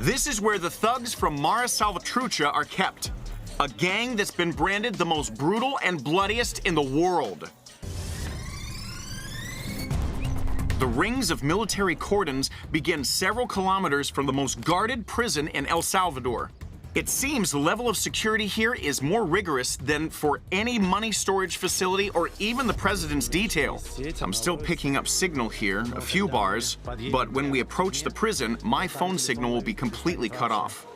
This is where the thugs from Mara Salvatrucha are kept, a gang that's been branded the most brutal and bloodiest in the world. The rings of military cordons begin several kilometers from the most guarded prison in El Salvador. It seems the level of security here is more rigorous than for any money storage facility or even the president's detail. I'm still picking up signal here, a few bars, but when we approach the prison, my phone signal will be completely cut off.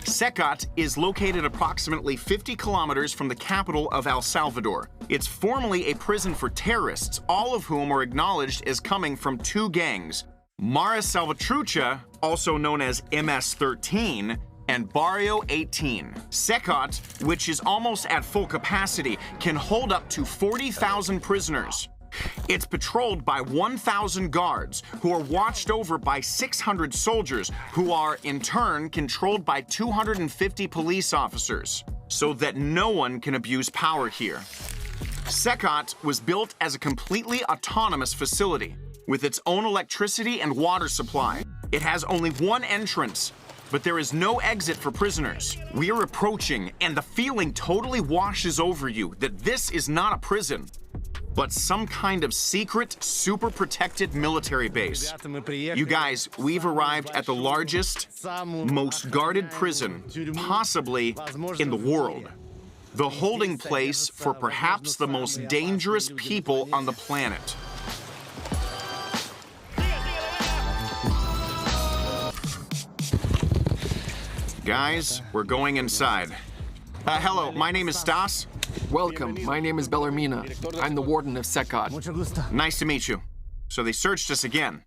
Cecot is located approximately 50 kilometers from the capital of El Salvador. It's formerly a prison for terrorists, all of whom are acknowledged as coming from two gangs, Mara Salvatrucha, also known as MS-13, and Barrio 18. Cecot, which is almost at full capacity, can hold up to 40,000 prisoners. It's patrolled by 1,000 guards, who are watched over by 600 soldiers, who are, in turn, controlled by 250 police officers, so that no one can abuse power here. Cecot was built as a completely autonomous facility, with its own electricity and water supply. It has only one entrance, but there is no exit for prisoners. We are approaching, and the feeling totally washes over you that this is not a prison, but some kind of secret, super protected military base. You guys, we've arrived at the largest, most guarded prison, possibly in the world. The holding place for perhaps the most dangerous people on the planet. Guys, we're going inside. Hello, my name is Stas. Welcome, my name is Bellarmina. I'm the warden of Cecot. Nice to meet you. So they searched us again.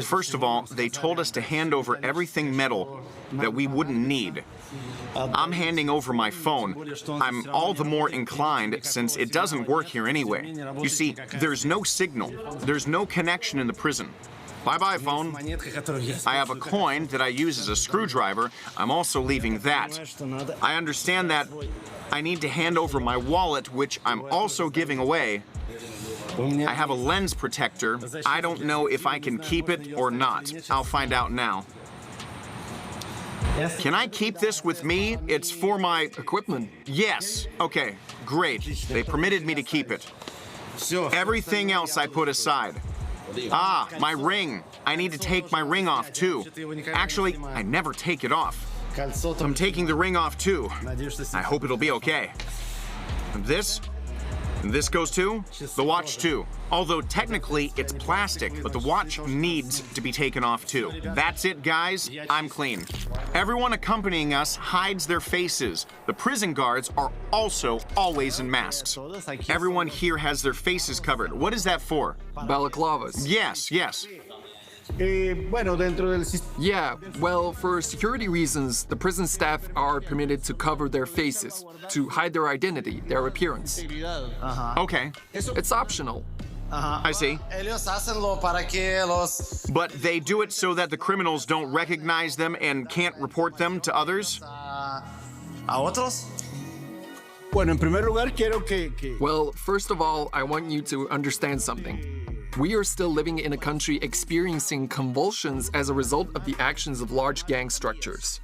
First of all, they told us to hand over everything metal that we wouldn't need. I'm handing over my phone. I'm all the more inclined since it doesn't work here anyway. You see, there's no signal. There's no connection in the prison. Bye-bye, phone. I have a coin that I use as a screwdriver. I'm also leaving that. I understand that I need to hand over my wallet, which I'm also giving away. I have a lens protector. I don't know if I can keep it or not. I'll find out now. Can I keep this with me? It's for my equipment. Yes. Okay, great. They permitted me to keep it. Everything else I put aside. Ah, my ring. I need to take my ring off, too. Actually, I never take it off. I'm taking the ring off, too. I hope it'll be okay. And this goes too. The watch, too. Although technically it's plastic, but the watch needs to be taken off, too. That's it, guys. I'm clean. Everyone accompanying us hides their faces. The prison guards are also always in masks. Everyone here has their faces covered. What is that for? Balaclavas. Yes, yes. Yeah, well, for security reasons, the prison staff are permitted to cover their faces, to hide their identity, their appearance. Okay. It's optional. I see. But they do it so that the criminals don't recognize them and can't report them to others? Well, first of all, I want you to understand something. We are still living in a country experiencing convulsions as a result of the actions of large gang structures.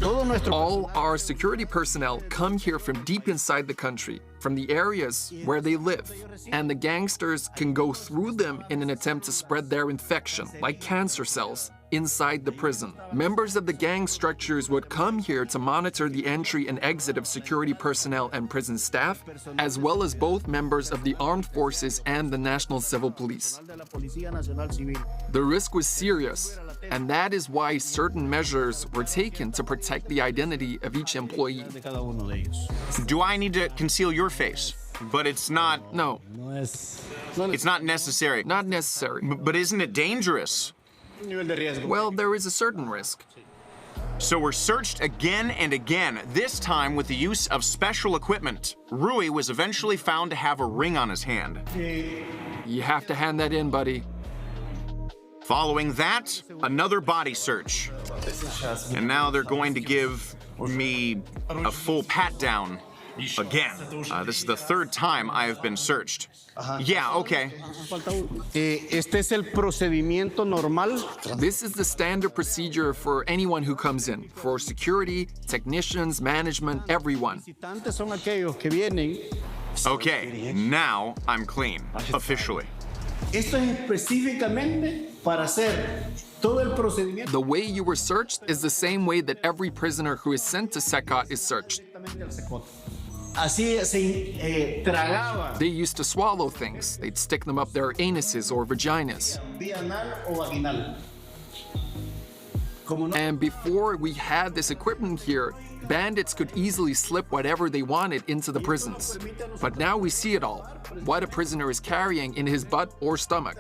All our security personnel come here from deep inside the country, from the areas where they live, and the gangsters can go through them in an attempt to spread their infection, like cancer cells, inside the prison. Members of the gang structures would come here to monitor the entry and exit of security personnel and prison staff, as well as both members of the armed forces and the National Civil Police. The risk was serious, and that is why certain measures were taken to protect the identity of each employee. Do I need to conceal your face? But it's not... No. It's not necessary. Not necessary. But isn't it dangerous? Well, there is a certain risk. So we're searched again and again, this time with the use of special equipment. Rui was eventually found to have a ring on his hand. You have to hand that in, buddy. Following that, another body search. And now they're going to give me a full pat-down. Again. This is the third time I have been searched. Yeah, okay. Este es el procedimiento normal. This is the standard procedure for anyone who comes in, for security, technicians, management, everyone. Visitantes son aquellos que vienen. Okay, now I'm clean, officially. Esto es específicamente para hacer todo el procedimiento. The way you were searched is the same way that every prisoner who is sent to Cecot is searched. Así se tragaba. They used to swallow things. They'd stick them up their anuses or vaginas. Vía anal o vaginal. Como no, And before we had this equipment here, bandits could easily slip whatever they wanted into the prisons. But now we see it all, what a prisoner is carrying in his butt or stomach.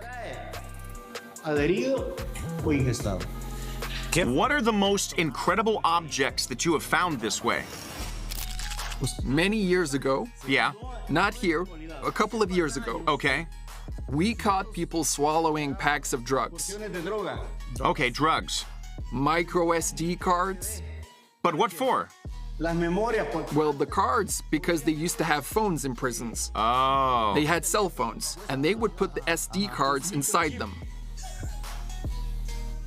adherido o ingestado. What are the most incredible objects that you have found this way? Many years ago, Yeah, not here, a couple of years ago, okay. we caught people swallowing packs of drugs, De droga. Okay, drugs. micro SD cards. But what for? Las memorias, pues. Well, the cards, because they used to have phones in prisons. Oh. They had cell phones, and they would put the SD cards inside them.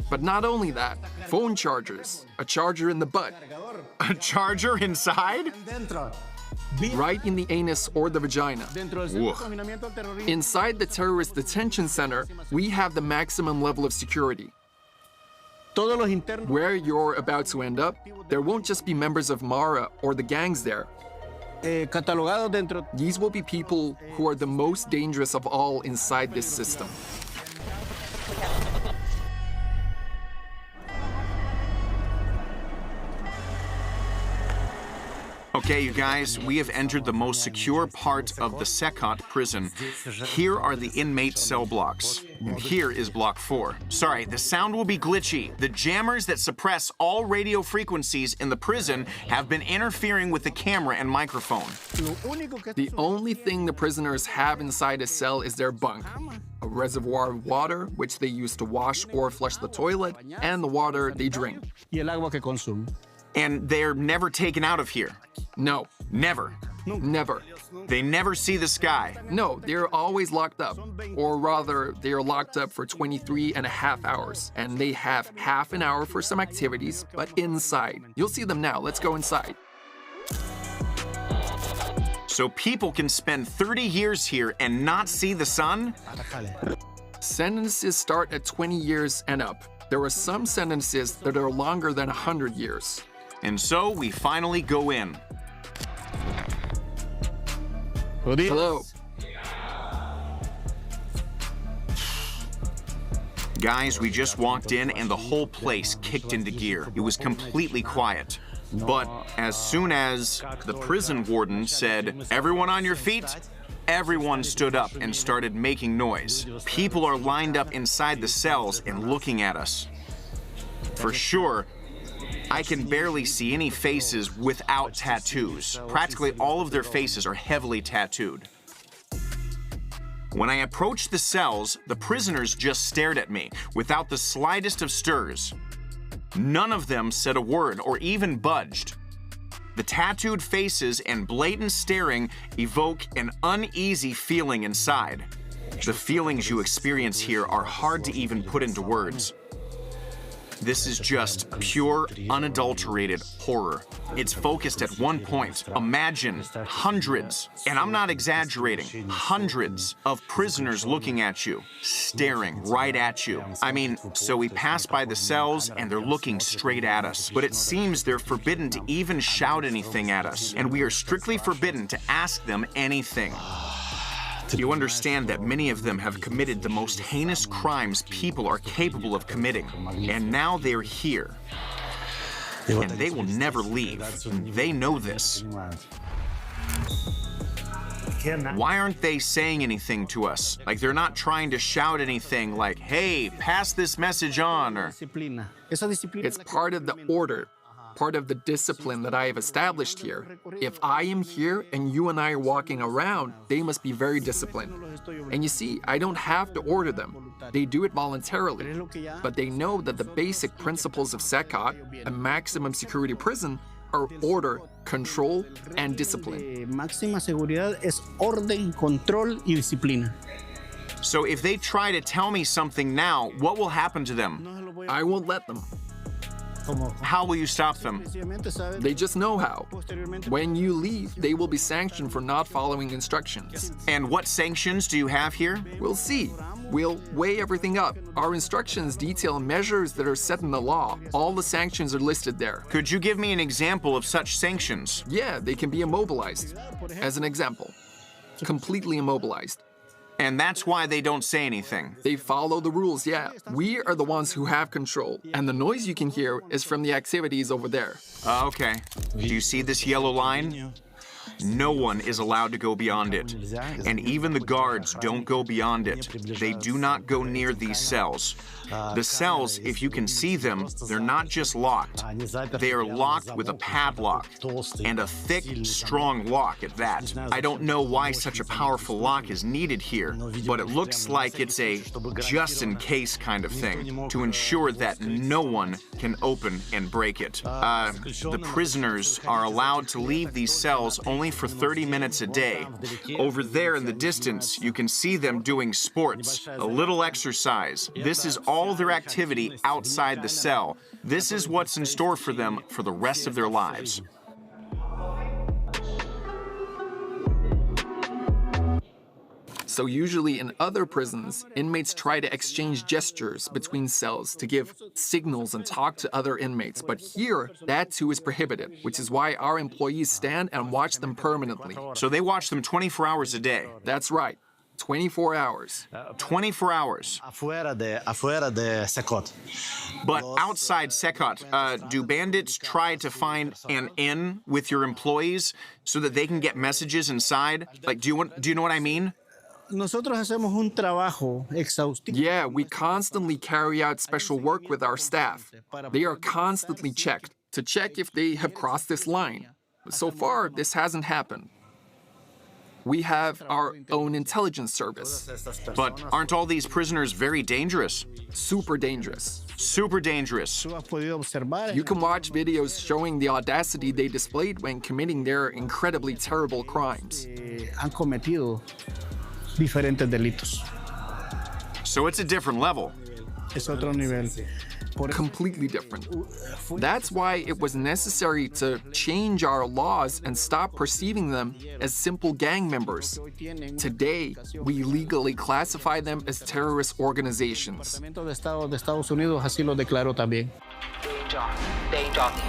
But not only that, phone chargers, a charger in the butt, A charger inside? Dentro. right in the anus or the vagina. Dentro del centro de Ugh. confinamiento al terrorismo. Inside the terrorist detention center, we have the maximum level of security. Todos los internos. Where you're about to end up, there won't just be members of Mara or the gangs there. Catalogados dentro. These will be people who are the most dangerous of all inside this system. Okay, you guys, we have entered the most secure part of the Cecot prison. Here are the inmate cell blocks. And here is block 4. Sorry, the sound will be glitchy. The jammers that suppress all radio frequencies in the prison have been interfering with the camera and microphone. Lo único que The only thing the prisoners have inside a cell is their bunk, a reservoir of water, which they use to wash or flush the toilet, and the water they drink. y el agua que consumen. And they're never taken out of here. No, Never. never. They never see the sky. No, they're always locked up. Or rather, they are locked up for 23 and a half hours. And they have half an hour for some activities, but inside. You'll see them now. Let's go inside. So people can spend 30 years here and not see the sun? Sentences start at 20 years and up. There are some sentences that are longer than 100 years. And so we finally go in. Hello. Guys, we just walked in and the whole place kicked into gear. It was completely quiet. But as soon as the prison warden said, "Everyone on your feet," everyone stood up and started making noise. People are lined up inside the cells and looking at us. For sure, I can barely see any faces without tattoos. Practically all of their faces are heavily tattooed. When I approached the cells, the prisoners just stared at me without the slightest of stirs. None of them said a word or even budged. The tattooed faces and blatant staring evoke an uneasy feeling inside. The feelings you experience here are hard to even put into words. This is just pure, unadulterated horror. It's focused at one point. Imagine hundreds, and I'm not exaggerating, hundreds of prisoners looking at you, staring right at you. I mean, so we pass by the cells and they're looking straight at us, but it seems they're forbidden to even shout anything at us, and we are strictly forbidden to ask them anything. You understand that many of them have committed the most heinous crimes people are capable of committing, and now they're here. And they will never leave. They know this. Why aren't they saying anything to us? Like they're not trying to shout anything like, "Hey, pass this message on," or Disciplina. Esa disciplina It's part of the order, part of the discipline that I have established here. If I am here and you and I are walking around, they must be very disciplined. And you see, I don't have to order them. They do it voluntarily. But they know that the basic principles of Cecot, a maximum security prison, are order, control, and discipline. Máxima seguridad es orden, control y disciplina. So if they try to tell me something now, what will happen to them? I won't let them. How will you stop them? They just know how. When you leave, they will be sanctioned for not following instructions. And what sanctions do you have here? We'll see. We'll weigh everything up. Our instructions detail measures that are set in the law. All the sanctions are listed there. Could you give me an example of such sanctions? Yeah, they can be immobilized. As an example, completely immobilized. And that's why they don't say anything. They follow the rules, yeah. We are the ones who have control, and the noise you can hear is from the activities over there. Okay. Do you see this yellow line? No one is allowed to go beyond it. And even the guards don't go beyond it. They do not go near these cells. The cells, if you can see them, they're not just locked. They are locked with a padlock, and a thick, strong lock at that. I don't know why such a powerful lock is needed here, but it looks like it's a just-in-case kind of thing, to ensure that no one can open and break it. The prisoners are allowed to leave these cells only for 30 minutes a day. Over there in the distance, you can see them doing sports, a little exercise. This is all their activity outside the cell. This is what's in store for them for the rest of their lives. So usually in other prisons, inmates try to exchange gestures between cells to give signals and talk to other inmates. But here, that too is prohibited, which is why our employees stand and watch them permanently. So they watch them 24 hours a day. That's right, 24 hours. 24 hours. Afuera de Cecot. But outside Cecot, do bandits try to find an in with your employees so that they can get messages inside? Like, do you know what I mean? Nosotros hacemos un trabajo exhaustivo. Yeah, we constantly carry out special work with our staff. They are constantly checked to check if they have crossed this line. So far, this hasn't happened. We have our own intelligence service. But aren't all these prisoners very dangerous? Super dangerous. Super dangerous. Tú has podido observar. You can watch videos showing the audacity they displayed when committing their incredibly terrible crimes. Han cometido diferentes delitos. So it's a different level. Es otro nivel. Completely different. That's why it was necessary to change our laws and stop perceiving them as simple gang members. Today, we legally classify them as terrorist organizations. El Departamento de Estado de Estados Unidos así lo declaró también. Danger.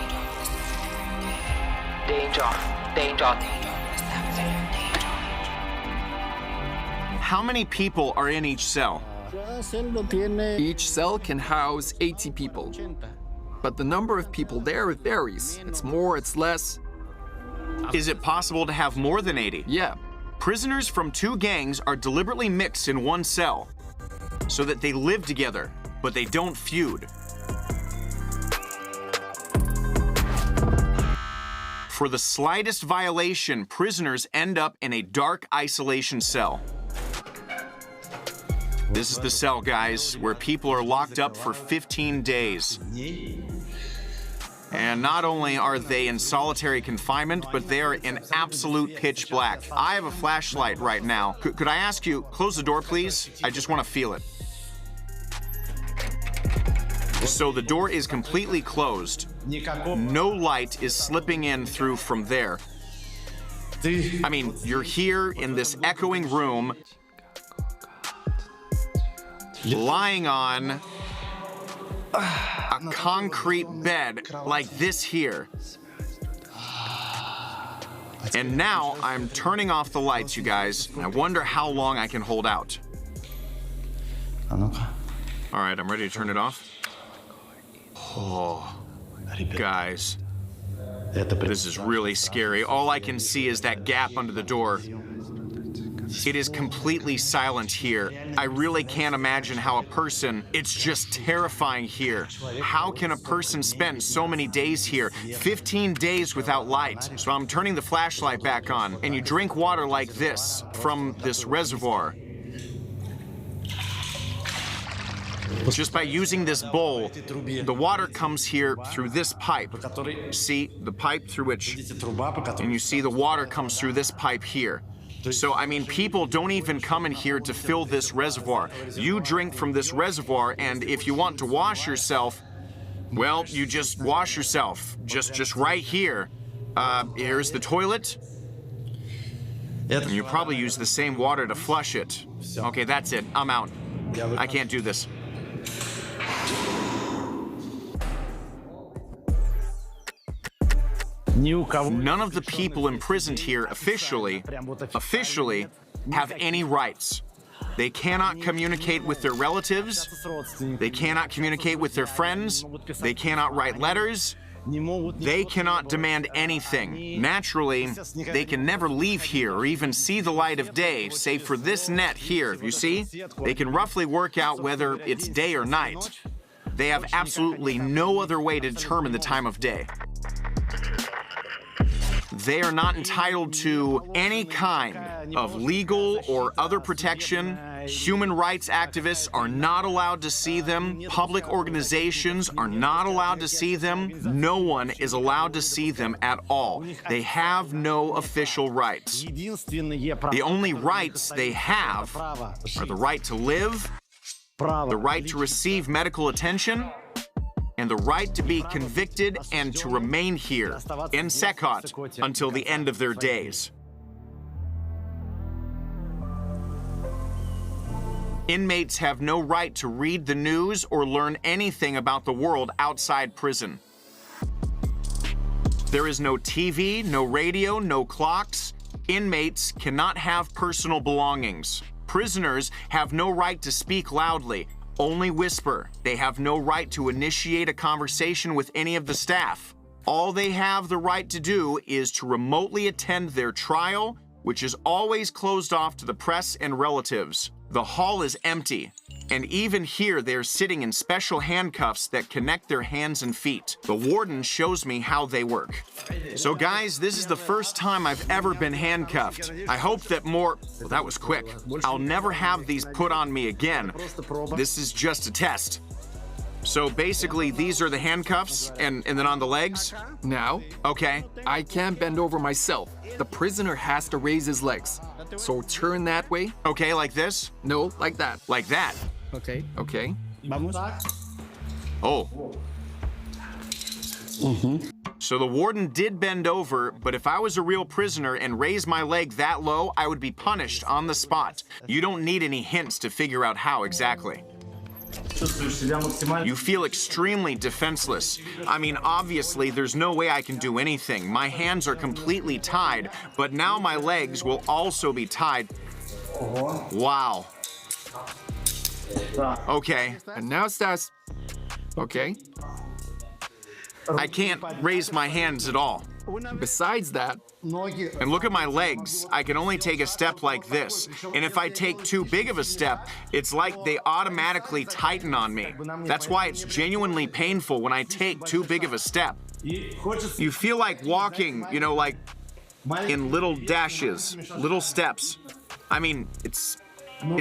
How many people are in each cell? Cada celda tiene Each cell can house 80 people, 80. but the number of people there varies. It's more, it's less. Is it possible to have more than 80? Yeah, Prisoners from two gangs are deliberately mixed in one cell so that they live together, but they don't feud. For the slightest violation, prisoners end up in a dark isolation cell. This is the cell, guys, where people are locked up for 15 days. And not only are they in solitary confinement, but they are in absolute pitch black. I have a flashlight right now. Could I ask you, close the door, please? I just want to feel it. So the door is completely closed. No light is slipping in through from there. I mean, you're here in this echoing room, lying on a concrete bed like this here. And now I'm turning off the lights, you guys. I wonder how long I can hold out. All right, I'm ready to turn it off. Oh, guys, this is really scary. All I can see is that gap under the door. It is completely silent here. I really can't imagine how a person, it's just terrifying here. How can a person spend so many days here? 15 days without light. So I'm turning the flashlight back on, and you drink water like this from this reservoir. Just by using this bowl, the water comes here through this pipe. See the pipe through which, and you see the water comes through this pipe here. So, I mean, people don't even come in here to fill this reservoir. You drink from this reservoir, and if you want to wash yourself, well, you just wash yourself, just right here. Here's the toilet. And you probably use the same water to flush it. Okay, that's it. I'm out. I can't do this. None of the people imprisoned here officially have any rights. They cannot communicate with their relatives. They cannot communicate with their friends. They cannot write letters. They cannot demand anything. Naturally, they can never leave here or even see the light of day, save for this net here, you see? They can roughly work out whether it's day or night. They have absolutely no other way to determine the time of day. They are not entitled to any kind of legal or other protection. Human rights activists are not allowed to see them. Public organizations are not allowed to see them. No one is allowed to see them at all. They have no official rights. The only rights they have are the right to live, the right to receive medical attention, and the right to be convicted and to remain here in Cecot until the end of their days. Inmates have no right to read the news or learn anything about the world outside prison. There is no TV, no radio, no clocks. Inmates cannot have personal belongings. Prisoners have no right to speak loudly, only whisper. They have no right to initiate a conversation with any of the staff. All they have the right to do is to remotely attend their trial, which is always closed off to the press and relatives. The hall is empty, and even here they're sitting in special handcuffs that connect their hands and feet. The warden shows me how they work. So guys, this is the first time I've ever been handcuffed. I hope that well, that was quick. I'll never have these put on me again. This is just a test. So basically, these are the handcuffs, and then on the legs? Now, Okay. I can't bend over myself. The prisoner has to raise his legs. So turn that way. Okay, like this? No, like that. Like that. Okay. Okay. Vamos. Oh. So the warden did bend over, but if I was a real prisoner and raised my leg that low, I would be punished on the spot. You don't need any hints to figure out how exactly. You feel extremely defenseless. I mean, obviously, there's no way I can do anything. My hands are completely tied, but now my legs will also be tied. Wow. Okay. And now, Stas. Okay. I can't raise my hands at all. Besides that, And look at my legs. I can only take a step like this. And if I take too big of a step, it's like they automatically tighten on me. That's why it's genuinely painful when I take too big of a step. You feel like walking, you know, like in little dashes, little steps. I mean, it's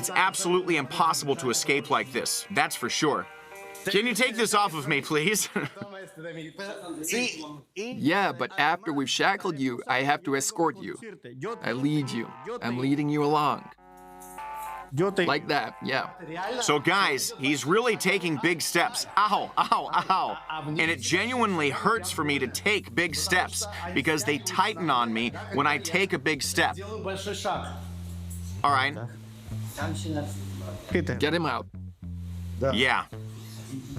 absolutely impossible to escape like this. That's for sure. Can you take this off of me, please? yeah, but after we've shackled you, I have to escort you. I lead you. I'm leading you along. Like that, yeah. So guys, he's really taking big steps. Ow, ow, ow. And it genuinely hurts for me to take big steps because they tighten on me when I take a big step. All right. Get him out. Yeah.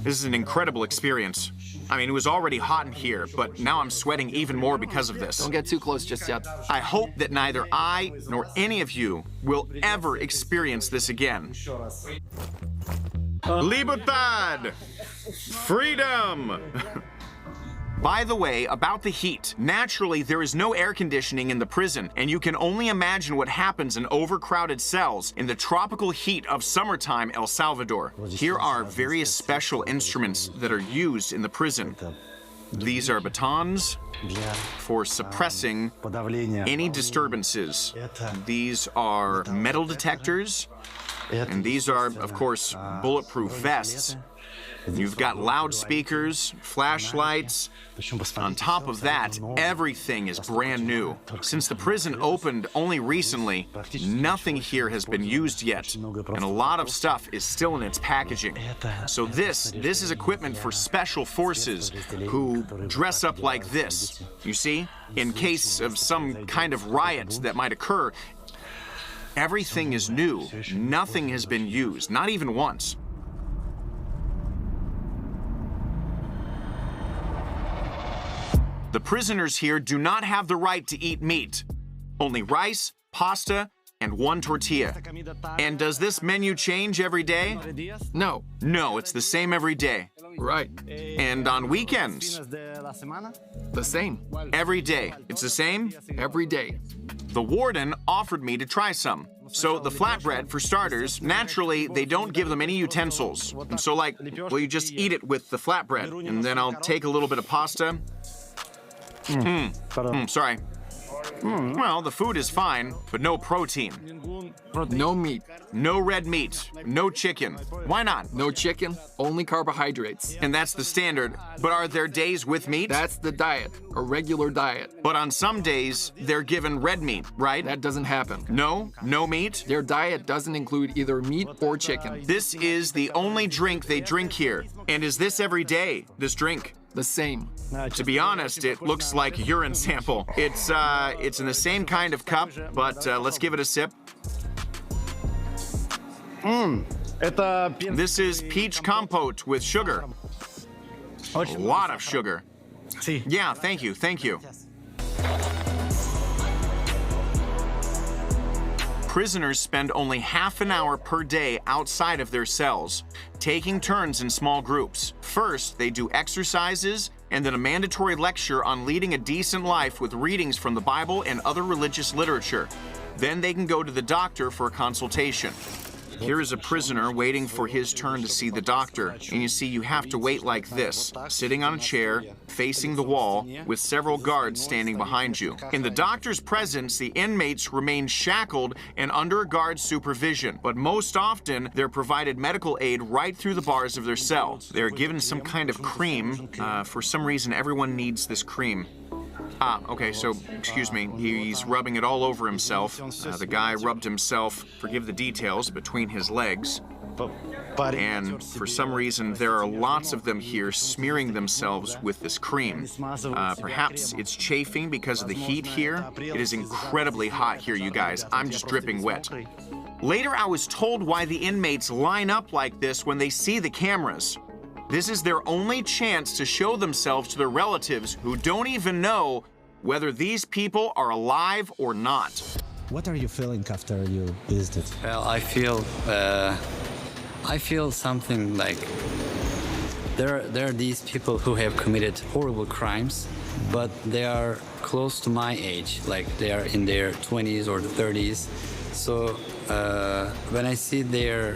This is an incredible experience. I mean, it was already hot in here, but now I'm sweating even more because of this. Don't get too close just yet. I hope that neither I nor any of you will ever experience this again. Libertad! Freedom! By the way, about the heat, naturally there is no air conditioning in the prison, and you can only imagine what happens in overcrowded cells in the tropical heat of summertime El Salvador. Here are various special instruments that are used in the prison. These are batons for suppressing any disturbances. These are metal detectors. And these are, of course, bulletproof vests. You've got loudspeakers, flashlights. On top of that, everything is brand new. Since the prison opened only recently, nothing here has been used yet, and a lot of stuff is still in its packaging. So this is equipment for special forces who dress up like this, you see? In case of some kind of riot that might occur, everything is new. Nothing has been used, not even once. The prisoners here do not have the right to eat meat. Only rice, pasta, and one tortilla. And does this menu change every day? No. No, it's the same every day. Right. And on weekends? The same. Every day. It's the same? Every day. The warden offered me to try some. So the flatbread, for starters, naturally, they don't give them any utensils. And so well, you just eat it with the flatbread. And then I'll take a little bit of pasta. Sorry. Well, the food is fine, but no protein. No meat. No red meat. No chicken. Why not? No chicken, only carbohydrates. And that's the standard. But are there days with meat? That's the diet, a regular diet. But on some days, they're given red meat, right? That doesn't happen. No? No meat? Their diet doesn't include either meat or chicken. This is the only drink they drink here. And is this every day, this drink? The same. To be honest, it looks like urine sample. It's in the same kind of cup, but let's give it a sip. This is peach compote with sugar. A lot of sugar. Yeah, thank you, thank you. Prisoners spend only half an hour per day outside of their cells, taking turns in small groups. First, they do exercises, and then a mandatory lecture on leading a decent life with readings from the Bible and other religious literature. Then they can go to the doctor for a consultation. Here is a prisoner waiting for his turn to see the doctor. And you see, you have to wait like this, sitting on a chair, facing the wall, with several guards standing behind you. In the doctor's presence, the inmates remain shackled and under a guard's supervision. But most often, they're provided medical aid right through the bars of their cell. They're given some kind of cream. For some reason, everyone needs this cream. Okay, so, excuse me, he's rubbing it all over himself. The guy rubbed himself, forgive the details, between his legs. And for some reason, there are lots of them here smearing themselves with this cream. Perhaps it's chafing because of the heat here. It is incredibly hot here, you guys. I'm just dripping wet. Later, I was told why the inmates line up like this when they see the cameras. This is their only chance to show themselves to their relatives who don't even know whether these people are alive or not. What are you feeling after you visited? Well, I feel something like there are these people who have committed horrible crimes, but they are close to my age, like they are in their 20s or 30s. So when I see their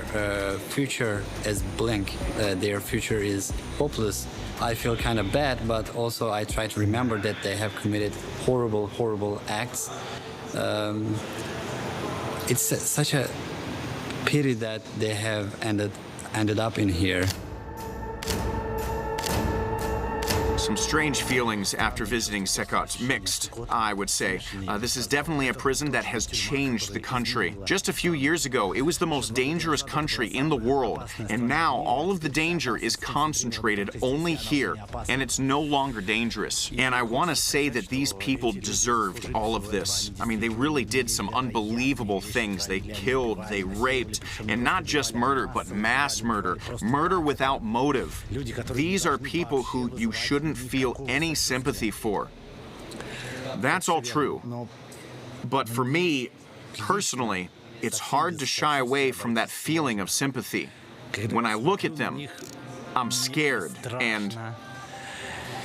future as blank, their future is hopeless, I feel kind of bad, but also I try to remember that they have committed horrible, horrible acts. It's such a pity that they have ended up in here. Some strange feelings after visiting Cecot. Mixed, I would say. This is definitely a prison that has changed the country. Just a few years ago, it was the most dangerous country in the world, and now all of the danger is concentrated only here, and it's no longer dangerous. And I want to say that these people deserved all of this. I mean, they really did some unbelievable things. They killed, they raped, and not just murder, but mass murder. Murder without motive. These are people who you shouldn't feel any sympathy for. That's all true. But for me, personally, it's hard to shy away from that feeling of sympathy. When I look at them, I'm scared, and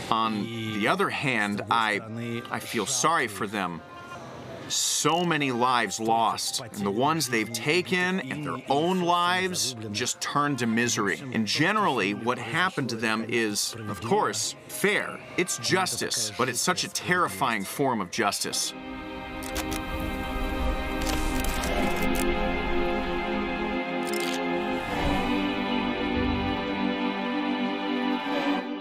on the other hand, I feel sorry for them. So many lives lost, and the ones they've taken and their own lives just turned to misery. And generally, what happened to them is, of course, fair. It's justice, but it's such a terrifying form of justice.